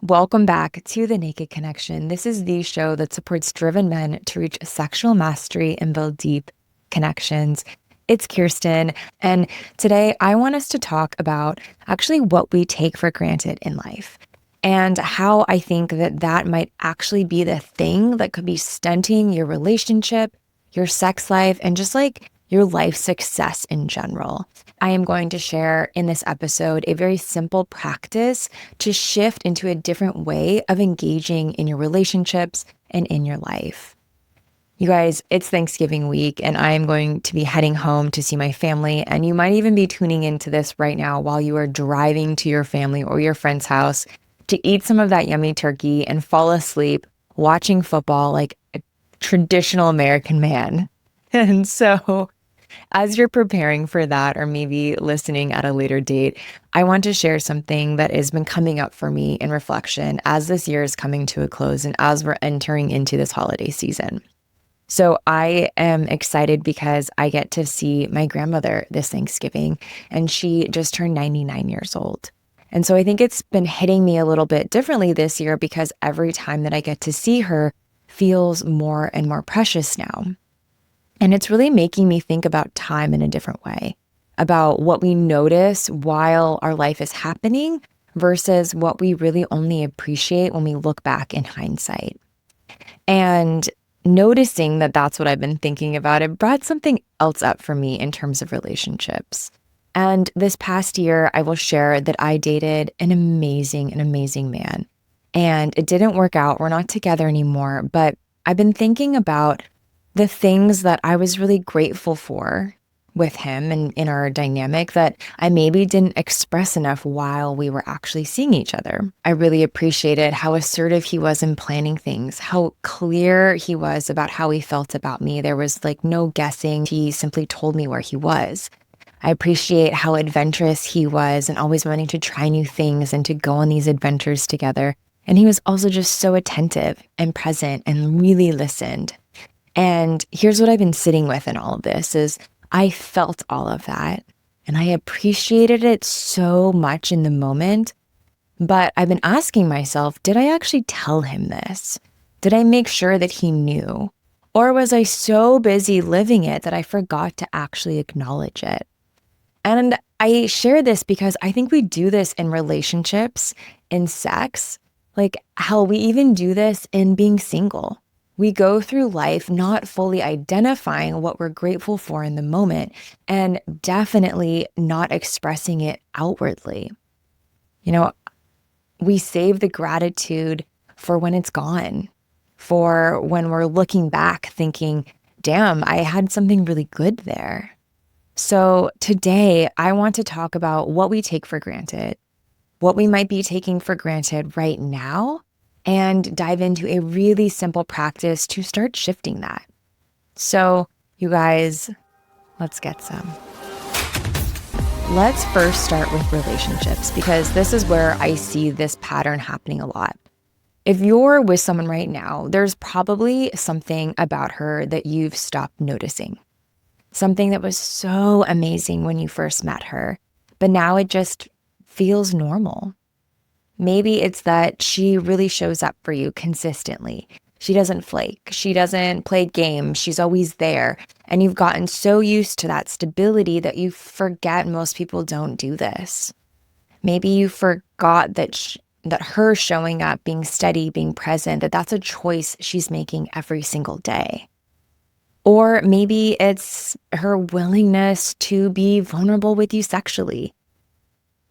Welcome back to The Naked Connection. This is the show that supports driven men to reach sexual mastery and build deep connections. It's Kirsten, and today I want us to talk about actually what we take for granted in life and how I think that that might actually be the thing that could be stunting your relationship, your sex life, and just like your life success in general. I am going to share in this episode a very simple practice to shift into a different way of engaging in your relationships and in your life. You guys, it's Thanksgiving week, and I am going to be heading home to see my family. And you might even be tuning into this right now while you are driving to your family or your friend's house to eat some of that yummy turkey and fall asleep watching football like a traditional American man. And so, as you're preparing for that, or maybe listening at a later date, I want to share something that has been coming up for me in reflection as this year is coming to a close and as we're entering into this holiday season. So I am excited because I get to see my grandmother this Thanksgiving, and she just turned 99 years old. And so I think it's been hitting me a little bit differently this year because every time that I get to see her feels more and more precious now. And it's really making me think about time in a different way, about what we notice while our life is happening versus what we really only appreciate when we look back in hindsight. And noticing that that's what I've been thinking about, it brought something else up for me in terms of relationships. And this past year, I will share that I dated an amazing man. And it didn't work out. We're not together anymore. But I've been thinking about the things that I was really grateful for with him and in our dynamic that I maybe didn't express enough while we were actually seeing each other. I really appreciated how assertive he was in planning things, how clear he was about how he felt about me. There was like no guessing. He simply told me where he was. I appreciate how adventurous he was and always wanting to try new things and to go on these adventures together. And he was also just so attentive and present and really listened. And here's what I've been sitting with in all of this is I felt all of that and I appreciated it so much in the moment. But I've been asking myself, did I actually tell him this? Did I make sure that he knew? Or was I so busy living it that I forgot to actually acknowledge it? And I share this because I think we do this in relationships, in sex, like how we even do this in being single. We go through life not fully identifying what we're grateful for in the moment and definitely not expressing it outwardly. You know, we save the gratitude for when it's gone, for when we're looking back thinking, damn, I had something really good there. So today I want to talk about what we take for granted, what we might be taking for granted right now, and dive into a really simple practice to start shifting that. So, you guys, let's get some. Let's first start with relationships because this is where I see this pattern happening a lot. If you're with someone right now, there's probably something about her that you've stopped noticing. Something that was so amazing when you first met her, but now it just feels normal. Maybe it's that she really shows up for you consistently. She doesn't flake. She doesn't play games. She's always there. And you've gotten so used to that stability that you forget most people don't do this. Maybe you forgot that that her showing up, being steady, being present, that's a choice she's making every single day. Or maybe it's her willingness to be vulnerable with you sexually.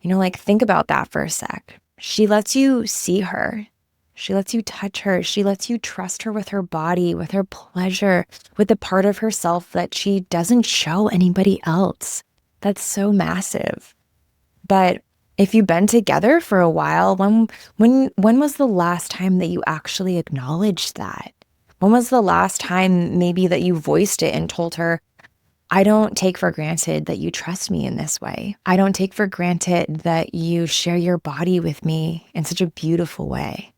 Like think about that for a sec. She lets you see her. She lets you touch her. She lets you trust her with her body, with her pleasure, with the part of herself that she doesn't show anybody else. That's so massive. But if you've been together for a while, when was the last time that you actually acknowledged that? When was the last time maybe that you voiced it and told her, I don't take for granted that you trust me in this way. I don't take for granted that you share your body with me in such a beautiful way.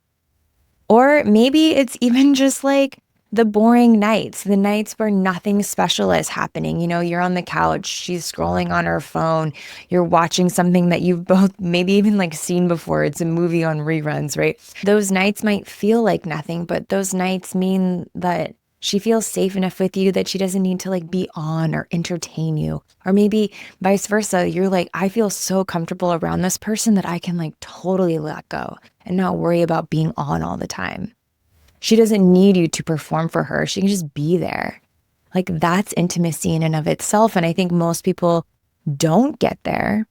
Or maybe it's even just like the boring nights, the nights where nothing special is happening. You're on the couch, she's scrolling on her phone, you're watching something that you've both maybe even like seen before. It's a movie on reruns, right? Those nights might feel like nothing, but those nights mean that she feels safe enough with you that she doesn't need to like be on or entertain you. Or maybe vice versa. You're like, I feel so comfortable around this person that I can like totally let go and not worry about being on all the time. She doesn't need you to perform for her. She can just be there. Like that's intimacy in and of itself. And I think most people don't get there.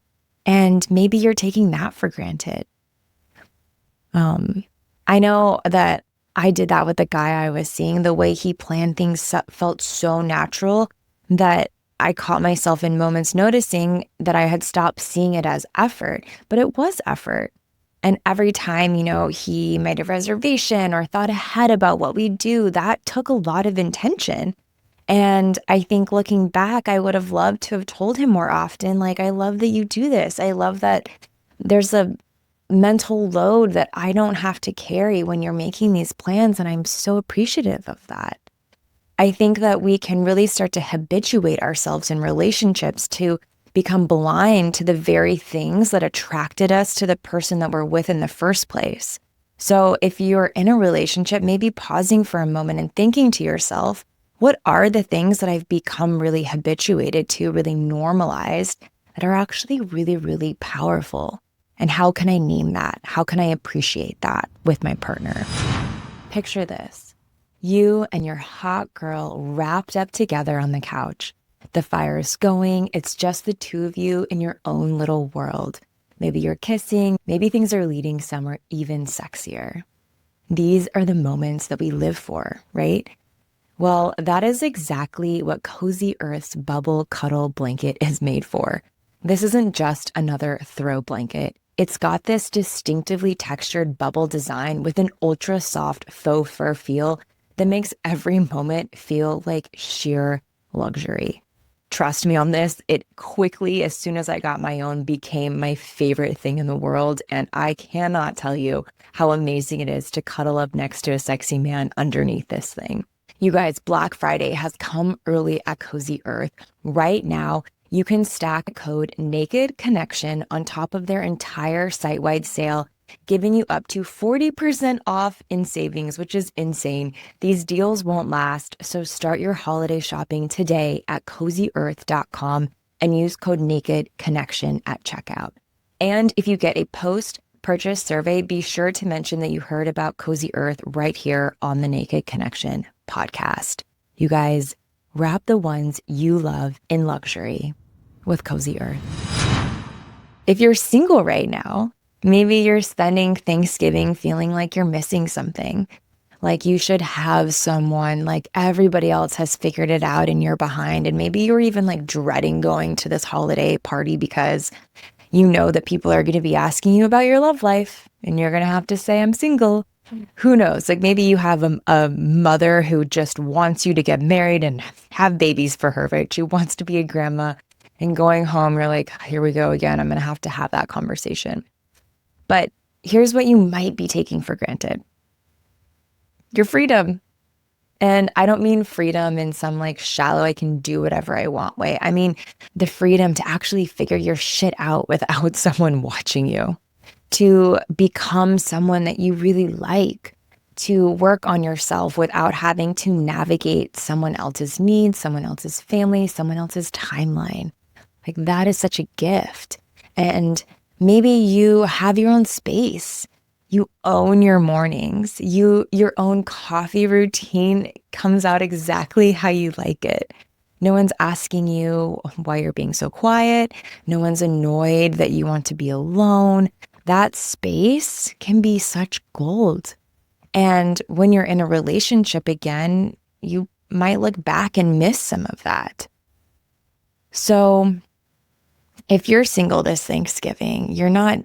And maybe you're taking that for granted. I know that I did that with the guy I was seeing. The way he planned things felt so natural that I caught myself in moments noticing that I had stopped seeing it as effort, but it was effort. And every time, he made a reservation or thought ahead about what we do, that took a lot of intention. And I think looking back, I would have loved to have told him more often, like, I love that you do this. I love that there's a mental load that I don't have to carry when you're making these plans. And I'm so appreciative of that. I think that we can really start to habituate ourselves in relationships to become blind to the very things that attracted us to the person that we're with in the first place. So if you're in a relationship, maybe pausing for a moment and thinking to yourself, what are the things that I've become really habituated to, really normalized, that are actually really, really powerful? And how can I name that? How can I appreciate that with my partner? Picture this. You and your hot girl wrapped up together on the couch. The fire is going. It's just the two of you in your own little world. Maybe you're kissing. Maybe things are leading somewhere even sexier. These are the moments that we live for, right? Well, that is exactly what Cozy Earth's bubble cuddle blanket is made for. This isn't just another throw blanket. It's got this distinctively textured bubble design with an ultra soft faux fur feel that makes every moment feel like sheer luxury. Trust me on this, it quickly, as soon as I got my own, became my favorite thing in the world. And I cannot tell you how amazing it is to cuddle up next to a sexy man underneath this thing. You guys, Black Friday has come early at Cozy Earth. Right now, you can stack code Naked Connection on top of their entire site-wide sale, giving you up to 40% off in savings, which is insane. These deals won't last, so start your holiday shopping today at CozyEarth.com and use code Naked Connection at checkout. And if you get a post-purchase survey, be sure to mention that you heard about Cozy Earth right here on the Naked Connection podcast. You guys, wrap the ones you love in luxury with Cozy Earth. If you're single right now, maybe you're spending Thanksgiving feeling like you're missing something, like you should have someone, like everybody else has figured it out and you're behind. And maybe you're even like dreading going to this holiday party because you know that people are going to be asking you about your love life and you're going to have to say, I'm single. Who knows? Like maybe you have a mother who just wants you to get married and have babies for her, right? She wants to be a grandma, and going home, you're like, here we go again. I'm going to have that conversation. But here's what you might be taking for granted. Your freedom. And I don't mean freedom in some like shallow, I can do whatever I want way. I mean the freedom to actually figure your shit out without someone watching you, to become someone that you really like, to work on yourself without having to navigate someone else's needs, someone else's family, someone else's timeline. Like that is such a gift. And maybe you have your own space. You own your mornings. Your own coffee routine comes out exactly how you like it. No one's asking you why you're being so quiet. No one's annoyed that you want to be alone. That space can be such gold. And when you're in a relationship again, you might look back and miss some of that. So if you're single this Thanksgiving, you're not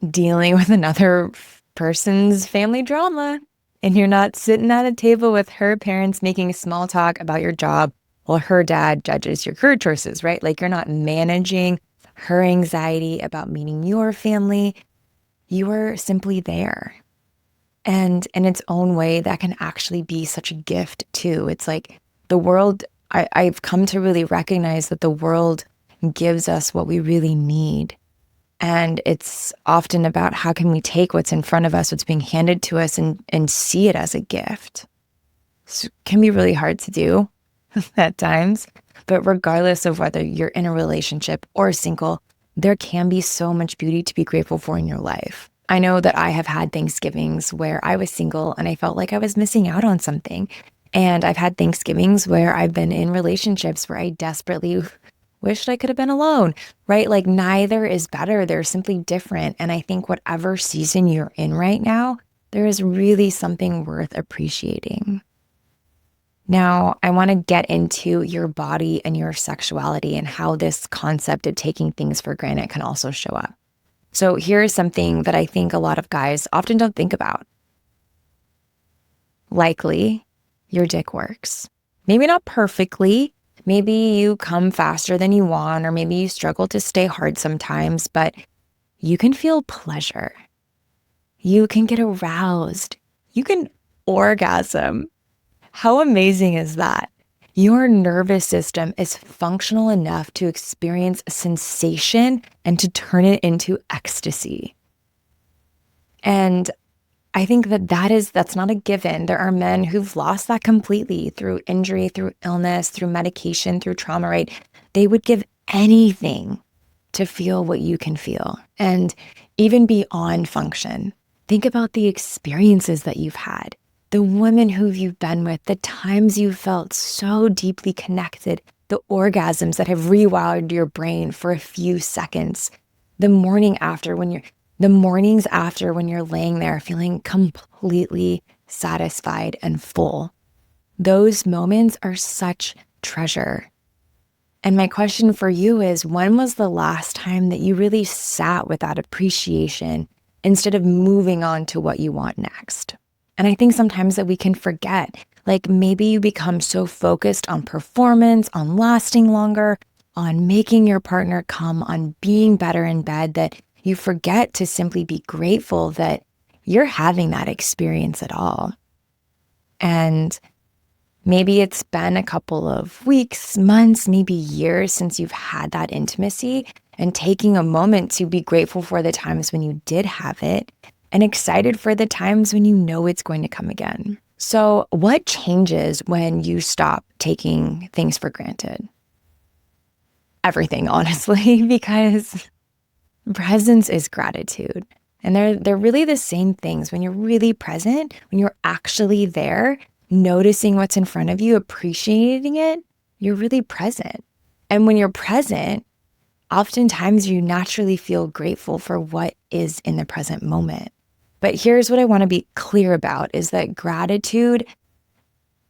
dealing with another person's family drama, and you're not sitting at a table with her parents making small talk about your job while her dad judges your career choices, right? Like you're not managing her anxiety about meeting your family. You are simply there. And in its own way, that can actually be such a gift too. It's like the world, I've come to really recognize that the world gives us what we really need. And it's often about how can we take what's in front of us, what's being handed to us, and see it as a gift. So it can be really hard to do at times. But regardless of whether you're in a relationship or single, there can be so much beauty to be grateful for in your life. I know that I have had Thanksgivings where I was single and I felt like I was missing out on something. And I've had Thanksgivings where I've been in relationships where I desperately wished I could have been alone, right? Like neither is better. They're simply different. And I think whatever season you're in right now, there is really something worth appreciating. Now, I want to get into your body and your sexuality and how this concept of taking things for granted can also show up. So here's something that I think a lot of guys often don't think about. Likely, your dick works. Maybe not perfectly. Maybe you come faster than you want, or maybe you struggle to stay hard sometimes, but you can feel pleasure. You can get aroused. You can orgasm. How amazing is that? Your nervous system is functional enough to experience a sensation and to turn it into ecstasy. And I think that's not a given. There are men who've lost that completely through injury, through illness, through medication, through trauma, right? They would give anything to feel what you can feel and even beyond function. Think about the experiences that you've had. The women who you've been with, the times you felt so deeply connected, the orgasms that have rewired your brain for a few seconds, the mornings after when you're laying there feeling completely satisfied and full. Those moments are such treasure. And my question for you is, when was the last time that you really sat with that appreciation instead of moving on to what you want next? And I think sometimes that we can forget, like maybe you become so focused on performance, on lasting longer, on making your partner come, on being better in bed, that you forget to simply be grateful that you're having that experience at all. And maybe it's been a couple of weeks, months, maybe years since you've had that intimacy, and taking a moment to be grateful for the times when you did have it and excited for the times when you know it's going to come again. So what changes when you stop taking things for granted? Everything, honestly, because presence is gratitude. And they're really the same things. When you're really present, when you're actually there, noticing what's in front of you, appreciating it, you're really present. And when you're present, oftentimes you naturally feel grateful for what is in the present moment. But here's what I want to be clear about is that gratitude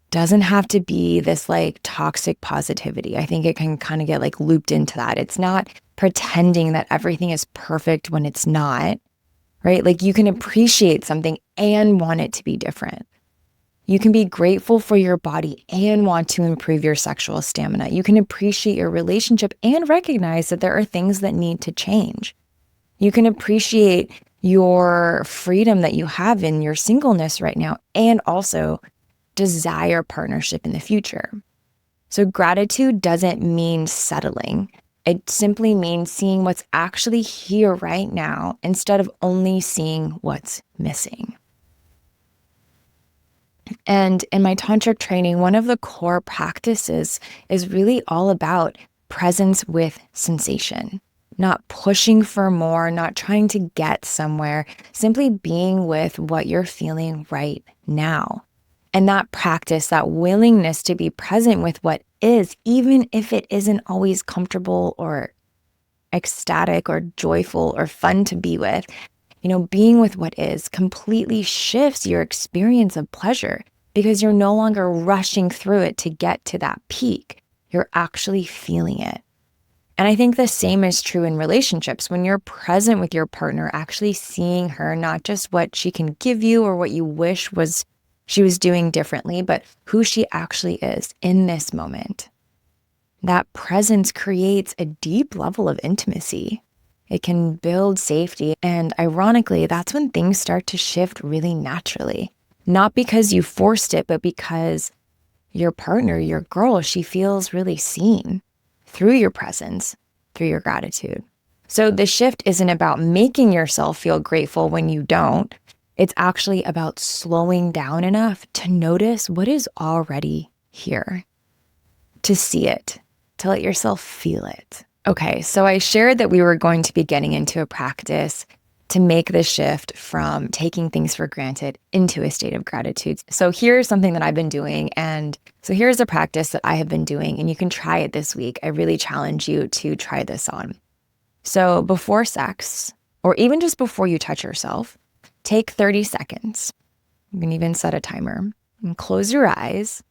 doesn't have to be this like toxic positivity. I think it can kind of get like looped into that. It's not pretending that everything is perfect when it's not, right? Like you can appreciate something and want it to be different. You can be grateful for your body and want to improve your sexual stamina. You can appreciate your relationship and recognize that there are things that need to change. You can appreciate your freedom that you have in your singleness right now and also desire partnership in the future. So gratitude doesn't mean settling. It simply means seeing what's actually here right now instead of only seeing what's missing. And in my tantric training, one of the core practices is really all about presence with sensation, not pushing for more, not trying to get somewhere, simply being with what you're feeling right now. And that practice, that willingness to be present with what is, even if it isn't always comfortable or ecstatic or joyful or fun to be with, being with what is completely shifts your experience of pleasure because you're no longer rushing through it to get to that peak. You're actually feeling it. And I think the same is true in relationships. When you're present with your partner, actually seeing her, not just what she can give you or what you wish she was doing differently, but who she actually is in this moment. That presence creates a deep level of intimacy. It can build safety. And ironically, that's when things start to shift really naturally. Not because you forced it, but because your partner, your girl, she feels really seen through your presence, through your gratitude. So the shift isn't about making yourself feel grateful when you don't. It's actually about slowing down enough to notice what is already here, to see it, to let yourself feel it. Okay, so I shared that we were going to be getting into a practice to make the shift from taking things for granted into a state of gratitude. So here's something that I've been doing. And so here's a practice that I have been doing, and you can try it this week. I really challenge you to try this on. So before sex, or even just before you touch yourself, take 30 seconds. You can even set a timer and close your eyes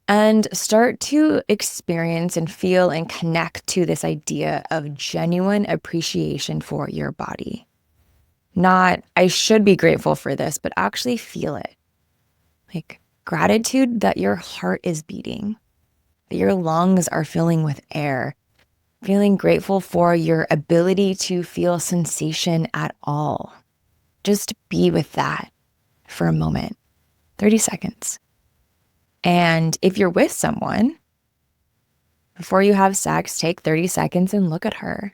and start to experience and feel and connect to this idea of genuine appreciation for your body. Not, I should be grateful for this, but actually feel it. Like gratitude that your heart is beating, that your lungs are filling with air, feeling grateful for your ability to feel sensation at all. Just be with that for a moment, 30 seconds. And if you're with someone, before you have sex, take 30 seconds and look at her.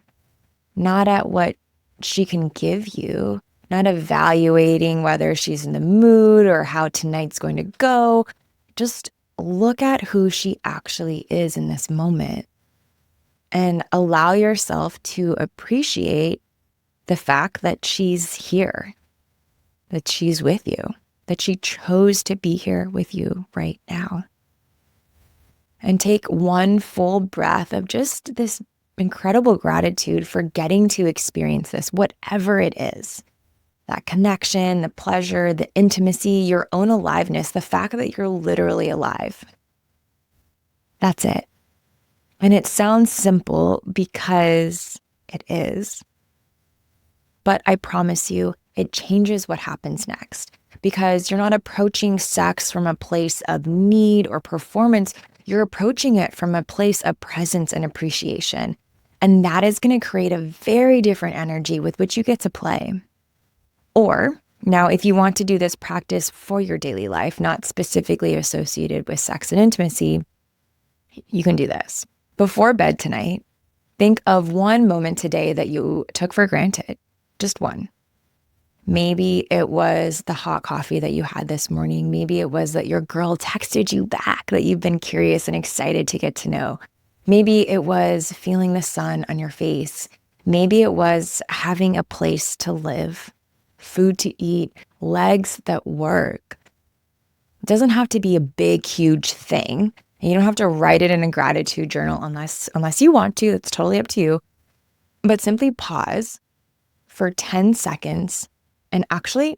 Not at what she can give you, not evaluating whether she's in the mood or how tonight's going to go. Just look at who she actually is in this moment and allow yourself to appreciate the fact that she's here, that she's with you, that she chose to be here with you right now. And take one full breath of just this incredible gratitude for getting to experience this, whatever it is. That connection, the pleasure, the intimacy, your own aliveness, the fact that you're literally alive. That's it. And it sounds simple because it is. But I promise you, it changes what happens next. Because you're not approaching sex from a place of need or performance. You're approaching it from a place of presence and appreciation. And that is going to create a very different energy with which you get to play. Or now, if you want to do this practice for your daily life, not specifically associated with sex and intimacy, you can do this. Before bed tonight, think of one moment today that you took for granted. Just one. Maybe it was the hot coffee that you had this morning. Maybe it was that your girl texted you back that you've been curious and excited to get to know. Maybe it was feeling the sun on your face. Maybe it was having a place to live, food to eat, legs that work. It doesn't have to be a big, huge thing. And you don't have to write it in a gratitude journal unless you want to. It's totally up to you. But simply pause for 10 seconds and actually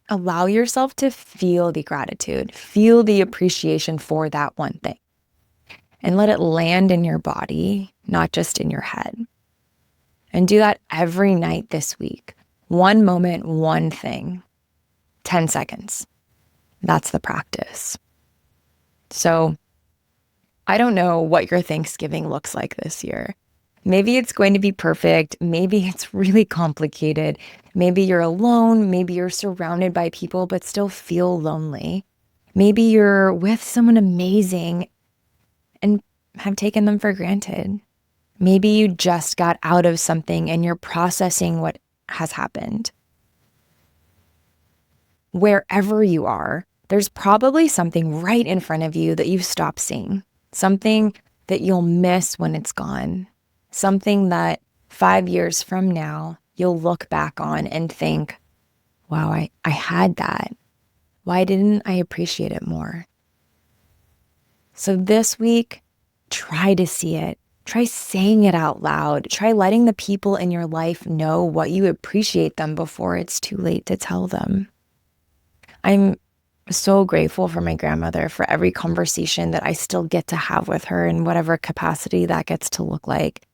allow yourself to feel the gratitude, feel the appreciation for that one thing. And let it land in your body, not just in your head. And do that every night this week. One moment, one thing, 10 seconds. That's the practice. So I don't know what your Thanksgiving looks like this year. Maybe it's going to be perfect. Maybe it's really complicated. Maybe you're alone. Maybe you're surrounded by people, but still feel lonely. Maybe you're with someone amazing and have taken them for granted. Maybe you just got out of something and you're processing what has happened. Wherever you are, there's probably something right in front of you that you've stopped seeing. Something that you'll miss when it's gone. Something that 5 years from now, you'll look back on and think, wow, I had that. Why didn't I appreciate it more? So this week, try to see it. Try saying it out loud. Try letting the people in your life know what you appreciate them before it's too late to tell them. I'm so grateful for my grandmother, for every conversation that I still get to have with her in whatever capacity that gets to look like.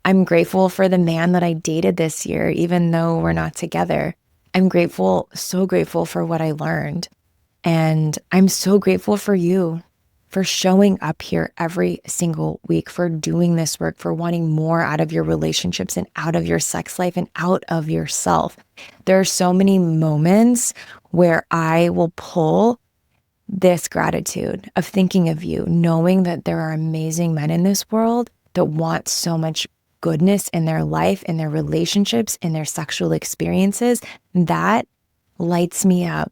I'm grateful for the man that I dated this year, even though we're not together. I'm grateful, so grateful for what I learned. And I'm so grateful for you, for showing up here every single week, for doing this work, for wanting more out of your relationships and out of your sex life and out of yourself. There are so many moments where I will pull this gratitude of thinking of you, knowing that there are amazing men in this world that want so much goodness in their life, in their relationships, in their sexual experiences. That lights me up.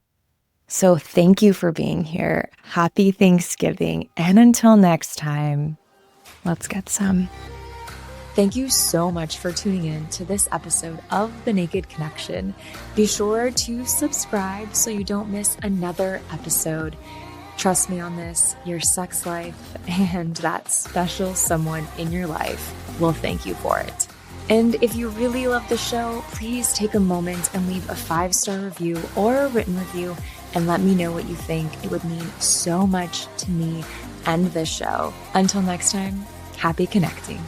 So thank you for being here. Happy Thanksgiving. And until next time, let's get some. Thank you so much for tuning in to this episode of The Naked Connection. Be sure to subscribe so you don't miss another episode. Trust me on this, your sex life and that special someone in your life will thank you for it. And if you really love the show, please take a moment and leave a 5-star review or a written review and let me know what you think. It would mean so much to me and this show. Until next time, happy connecting.